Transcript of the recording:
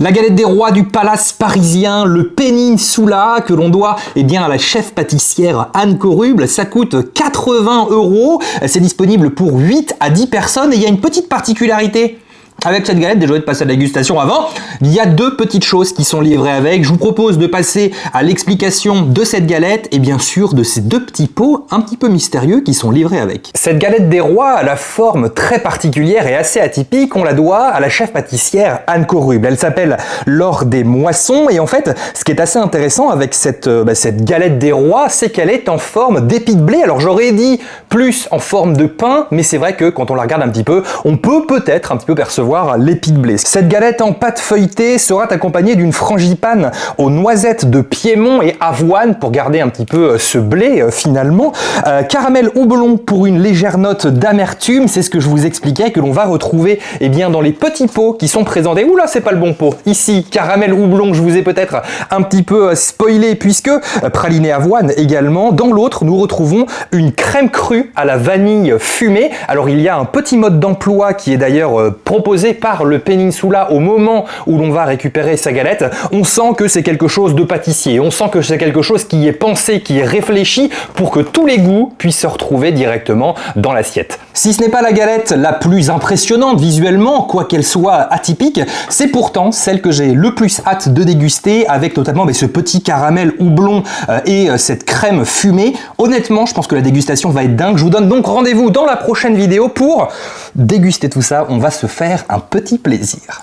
La galette des rois du palace parisien, le Peninsula, que l'on doit à la chef pâtissière Anne Coruble, ça coûte 80 €. C'est disponible pour 8 à 10 personnes et il y a une petite particularité. Avec cette galette, déjà de passer à la dégustation avant, il y a deux petites choses qui sont livrées avec. Je vous propose de passer à l'explication de cette galette et bien sûr de ces deux petits pots un petit peu mystérieux qui sont livrés avec. Cette galette des rois a la forme très particulière et assez atypique. On la doit à la chef pâtissière Anne Coruble. Elle s'appelle Laure des Moissons et en fait, ce qui est assez intéressant avec cette galette des rois, c'est qu'elle est en forme d'épi de blé. Alors j'aurais dit plus en forme de pain, mais c'est vrai que quand on la regarde un petit peu, on peut peut-être un petit peu percevoir l'épi de blé. Cette galette en pâte feuilletée sera accompagnée d'une frangipane aux noisettes de Piémont et avoine pour garder un petit peu ce blé finalement. Caramel houblon pour une légère note d'amertume, c'est ce que je vous expliquais, que l'on va retrouver dans les petits pots qui sont présentés. Oula, c'est pas le bon pot. Ici, caramel houblon, je vous ai peut-être un petit peu spoilé puisque praliné avoine également. Dans l'autre, nous retrouvons une crème crue à la vanille fumée. Alors il y a un petit mode d'emploi qui est d'ailleurs proposé par le Peninsula au moment où l'on va récupérer sa galette. On sent que c'est quelque chose de pâtissier, on sent que c'est quelque chose qui est pensé, qui est réfléchi pour que tous les goûts puissent se retrouver directement dans l'assiette. Si ce n'est pas la galette la plus impressionnante visuellement, quoi qu'elle soit atypique, c'est pourtant celle que j'ai le plus hâte de déguster avec notamment ce petit caramel houblon et cette crème fumée. Honnêtement, je pense que la dégustation va être dingue. Je vous donne donc rendez-vous dans la prochaine vidéo pour déguster tout ça. On va se faire un petit plaisir.